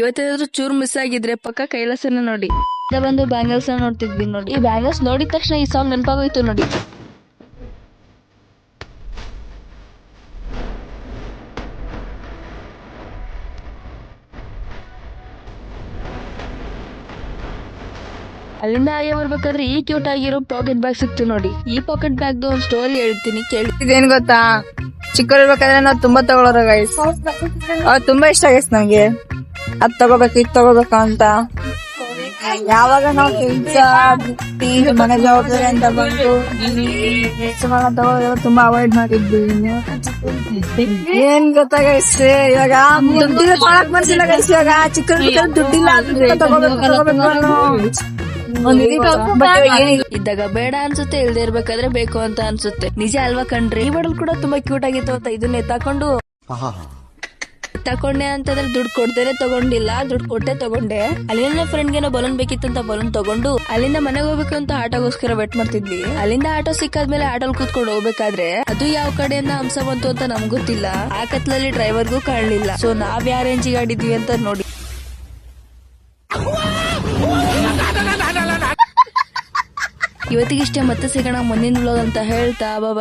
ಇವತ್ತೇನಾದ್ರೂ ಚೂರು ಮಿಸ್ ಆಗಿದ್ರೆ ಪಕ್ಕ ಕೈಲಾಸನ ನೋಡಿ. ಬಂದು ಬ್ಯಾಂಗಲ್ಸ್ ನೋಡ್ತಿದ್ವಿ ನೋಡಿ. ಈ ಬ್ಯಾಂಗಲ್ಸ್ ನೋಡಿದ ತಕ್ಷಣ ಈ ಸಾಂಗ್ ನೆನಪಾಗೋಯ್ತು ನೋಡಿ. ಅಲ್ಲಿಂದ ಹಾಗೆ ಬರ್ಬೇಕಾದ್ರೆ ಈ ಕ್ಯೂಟ್ ಆಗಿರೋ ಪಾಕೆಟ್ ಬ್ಯಾಗ್ ಸಿಕ್ತು ನೋಡಿ. ಈ ಪಾಕೆಟ್ ಬ್ಯಾಗ್ ಒಂದು ಸ್ಟೋರಿ ಹೇಳ್ತೀನಿ ಕೇಳಿ. ಇದೇನ್ ಗೊತ್ತಾ, ಚಿಕ್ಕವರಿರ್ಬೇಕಾದ್ರೆ ನಾವು ತುಂಬಾ ತಗೊಳ್ಳೋರು ಗೈಸ್. ಅವ್ರು ತುಂಬಾ ಇಷ್ಟ ಆಗೈಸ್ ನಮ್ಗೆ. ಅದ್ ತಗೋಬೇಕು ಇದ್ ತಗೋಬೇಕು ಅಂತ. ಯಾವಾಗ ನಾವು ಕೆಲ್ಸ ಬಿಟ್ಟಿ ಮನೆ ಜವಾಬ್ದಾರಿ ಅಂತ ಬಂದು ತಗೊಳ್ಳೋದು ತುಂಬಾ ಅವಾಯ್ಡ್ ಮಾಡಿದ್ವಿ. ಏನ್ ಗೊತ್ತಾ ಗೈಸ್, ಇವಾಗ ದುಡ್ಡಿಲ್ಲ ತಗೊಳಕ್ ಮನ್ಸಿಲ್ಲ ಗೈಸ್. ಇವಾಗ ಚಿಕ್ಕ ದುಡ್ಡಿಲ್ಲ ಇದ್ದಾಗ ಬೇಡ ಅನ್ಸುತ್ತೆ, ಇಲ್ದೇ ಇರ್ಬೇಕಾದ್ರೆ ಬೇಕು ಅಂತ ಅನ್ಸುತ್ತೆ. ನಿಜ ಅಲ್ವಾ ಕಣ್ರಿ? ಈ ಬಾಟಲ್ ಕೂಡ ತುಂಬಾ ಕ್ಯೂಟ್ ಆಗಿತ್ತು ಅಂತ ಇದನ್ನೇ ತಕೊಂಡೆ ಅಂತಂದ್ರೆ ದುಡ್ಡು ಕೊಡ್ದೇನೆ ತಗೊಂಡಿಲ್ಲ, ದುಡ್ಡು ಕೊಟ್ಟೆ ತಗೊಂಡೆ. ಅಲ್ಲಿಂದ ಫ್ರೆಂಡ್ಗೇನೋ ಬಲೂನ್ ಬೇಕಿತ್ತಂತ ಬಲೂನ್ ತಗೊಂಡು ಅಲ್ಲಿಂದ ಮನೆಗೆ ಹೋಗ್ಬೇಕು ಅಂತ ಆಟೋಗೋಸ್ಕರ ವೇಟ್ ಮಾಡ್ತಿದ್ವಿ. ಅಲ್ಲಿಂದ ಆಟೋ ಸಿಕ್ಕಾದ್ಮೇಲೆ ಆಟೋಲ್ ಕೂತ್ಕೊಂಡು ಹೋಗ್ಬೇಕಾದ್ರೆ ಅದು ಯಾವ ಕಡೆಯಿಂದ ಅಂಶ ಬಂತು ಅಂತ ನಮ್ಗೆ ಗೊತ್ತಿಲ್ಲ. ಆ ಕತ್ಲಲ್ಲಿ ಡ್ರೈವರ್ಗೂ ಕಾಣಲಿಲ್ಲ. ಸೊ ನಾವ್ ಯಾವ ರೇಂಜಿಗೆ ಆಡಿದ್ವಿ ಅಂತ ನೋಡಿ. ಇವತ್ತಿಗಿಷ್ಟೇ, ಮತ್ತೆ ಸಿಗೋಣ ಮುಂದಿನ ವ್ಲಾಗ್ ಅಂತ ಹೇಳ್ತಾ ಬಾಯ್.